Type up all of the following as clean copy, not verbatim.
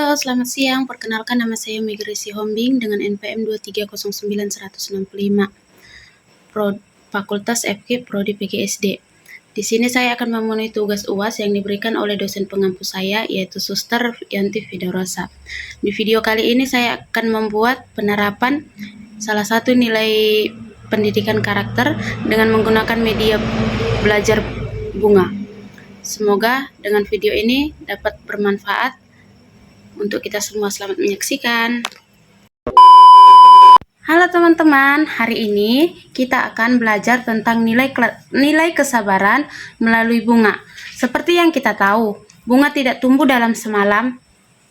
Halo, selamat siang. Perkenalkan nama saya Megresi Hombing dengan NPM 2309165, Fakultas FK Prodi PGSD. Di sini saya akan memenuhi tugas UAS yang diberikan oleh dosen pengampu saya, yaitu Suster Yanti Fidarosa. Di video kali ini saya akan membuat penerapan salah satu nilai pendidikan karakter dengan menggunakan media belajar bunga. Semoga dengan video ini dapat bermanfaat untuk kita semua. Selamat menyaksikan. Halo teman-teman, hari ini kita akan belajar tentang nilai kesabaran melalui bunga. Seperti yang kita tahu, bunga tidak tumbuh dalam semalam.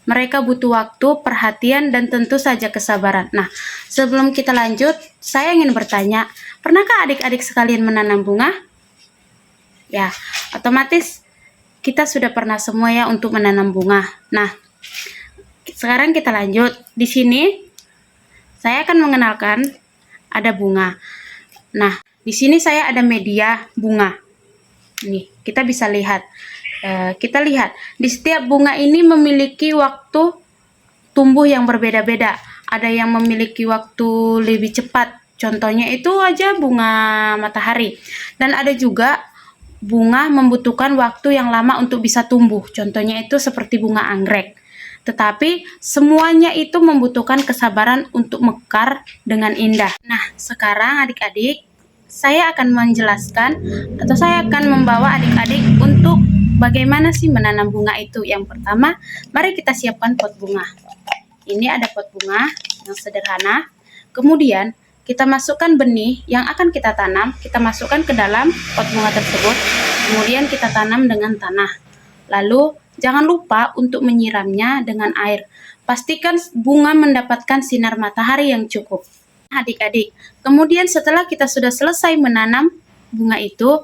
Mereka butuh waktu, perhatian, dan tentu saja kesabaran. Nah, sebelum kita lanjut, saya ingin bertanya, pernahkah adik-adik sekalian menanam bunga? Ya, otomatis kita sudah pernah semua ya untuk menanam bunga. Nah, sekarang kita lanjut. Di sini saya akan mengenalkan ada bunga. Nah, di sini saya ada media bunga. Nih, kita bisa lihat. Kita lihat di setiap bunga ini memiliki waktu tumbuh yang berbeda-beda. Ada yang memiliki waktu lebih cepat. Contohnya itu aja bunga matahari. Dan ada juga bunga membutuhkan waktu yang lama untuk bisa tumbuh. Contohnya itu seperti bunga anggrek. Tetapi semuanya itu membutuhkan kesabaran untuk mekar dengan indah. Nah, sekarang adik-adik, saya akan menjelaskan atau saya akan membawa adik-adik untuk bagaimana sih menanam bunga itu. Yang pertama, mari kita siapkan pot bunga. Ini ada pot bunga yang sederhana. Kemudian, kita masukkan benih yang akan kita tanam, kita masukkan ke dalam pot bunga tersebut. Kemudian kita tanam dengan tanah. Lalu, jangan lupa untuk menyiramnya dengan air. Pastikan bunga mendapatkan sinar matahari yang cukup. Adik-adik, kemudian setelah kita sudah selesai menanam bunga itu,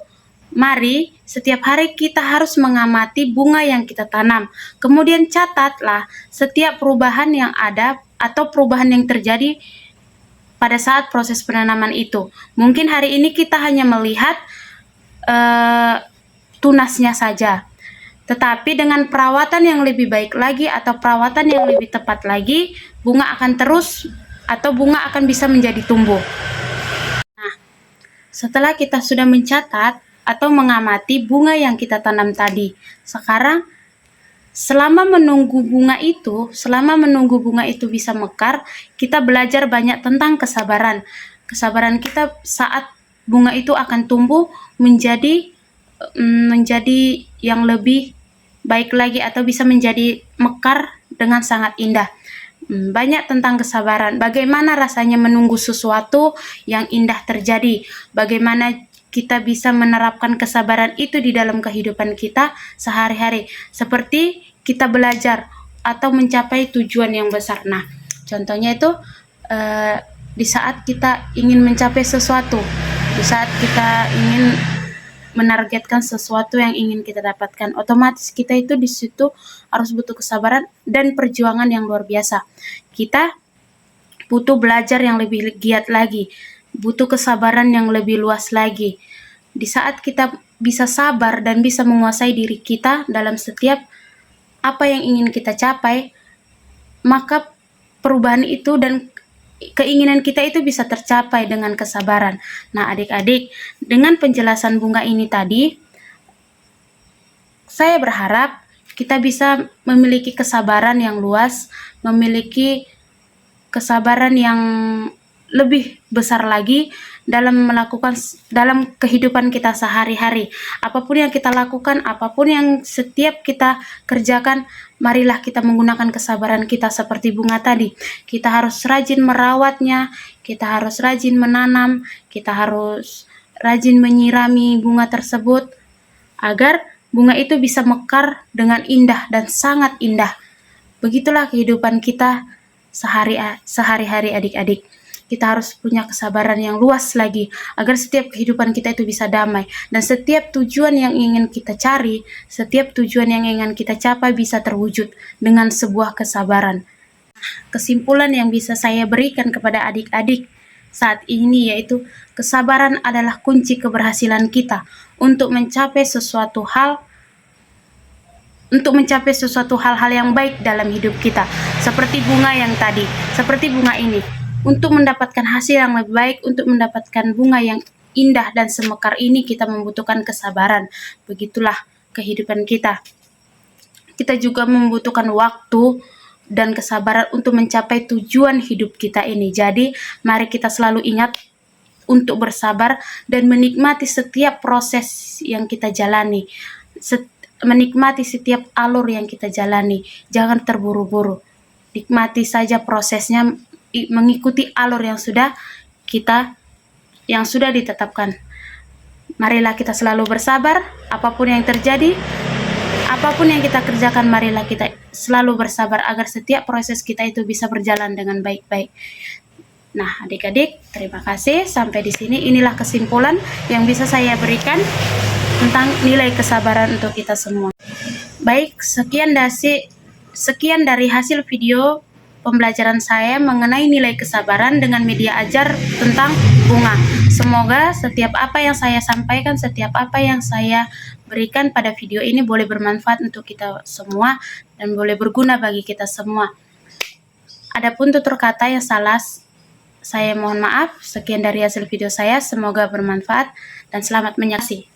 mari setiap hari kita harus mengamati bunga yang kita tanam. Kemudian catatlah setiap perubahan yang ada atau perubahan yang terjadi pada saat proses penanaman itu. Mungkin hari ini kita hanya melihat tunasnya saja. Tetapi dengan perawatan yang lebih baik lagi atau perawatan yang lebih tepat lagi, bunga akan terus atau bunga akan bisa menjadi tumbuh. Nah, setelah kita sudah mencatat atau mengamati bunga yang kita tanam tadi, sekarang selama menunggu bunga itu bisa mekar, kita belajar banyak tentang kesabaran. Kesabaran kita saat bunga itu akan tumbuh menjadi yang lebih baik lagi atau bisa menjadi mekar dengan sangat indah. Banyak tentang kesabaran, bagaimana rasanya menunggu sesuatu yang indah terjadi, bagaimana kita bisa menerapkan kesabaran itu di dalam kehidupan kita sehari-hari, seperti kita belajar atau mencapai tujuan yang besar. Nah, contohnya itu di saat kita ingin mencapai sesuatu, di saat kita ingin menargetkan sesuatu yang ingin kita dapatkan, otomatis kita itu di situ harus butuh kesabaran dan perjuangan yang luar biasa. Kita butuh belajar yang lebih giat lagi, butuh kesabaran yang lebih luas lagi. Di saat kita bisa sabar dan bisa menguasai diri kita dalam setiap apa yang ingin kita capai, maka perubahan itu dan keinginan kita itu bisa tercapai dengan kesabaran. Nah, adik-adik, dengan penjelasan bunga ini tadi, saya berharap kita bisa memiliki kesabaran yang luas, memiliki kesabaran yang lebih besar lagi dalam kehidupan kita sehari-hari. Apapun yang kita lakukan, apapun yang setiap kita kerjakan, marilah kita menggunakan kesabaran kita seperti bunga tadi. Kita harus rajin merawatnya, kita harus rajin menanam, kita harus rajin menyirami bunga tersebut agar bunga itu bisa mekar dengan indah dan sangat indah. Begitulah kehidupan kita sehari-hari adik-adik. Kita harus punya kesabaran yang luas lagi agar setiap kehidupan kita itu bisa damai dan setiap tujuan yang ingin kita cari, setiap tujuan yang ingin kita capai bisa terwujud dengan sebuah kesabaran. Kesimpulan yang bisa saya berikan kepada adik-adik saat ini yaitu kesabaran adalah kunci keberhasilan kita untuk mencapai sesuatu hal untuk mencapai sesuatu hal-hal yang baik dalam hidup kita. Seperti bunga yang tadi, seperti bunga ini. Untuk mendapatkan hasil yang lebih baik, untuk mendapatkan bunga yang indah dan semekar ini, kita membutuhkan kesabaran. Begitulah kehidupan kita. Kita juga membutuhkan waktu dan kesabaran untuk mencapai tujuan hidup kita ini. Jadi, mari kita selalu ingat untuk bersabar dan menikmati setiap proses yang kita jalani. Menikmati setiap alur yang kita jalani. Jangan terburu-buru. Nikmati saja prosesnya, mengikuti alur yang sudah ditetapkan. Marilah kita selalu bersabar, apapun yang terjadi, apapun yang kita kerjakan, marilah kita selalu bersabar agar setiap proses kita itu bisa berjalan dengan baik-baik. Nah, adik-adik, terima kasih. Sampai di sini, inilah kesimpulan yang bisa saya berikan tentang nilai kesabaran untuk kita semua. Baik, sekian dari hasil video pembelajaran saya mengenai nilai kesabaran dengan media ajar tentang bunga. Semoga setiap apa yang saya sampaikan, setiap apa yang saya berikan pada video ini boleh bermanfaat untuk kita semua dan boleh berguna bagi kita semua. Adapun tutur kata yang salah, saya mohon maaf. Sekian dari hasil video saya, semoga bermanfaat dan selamat menyaksikan.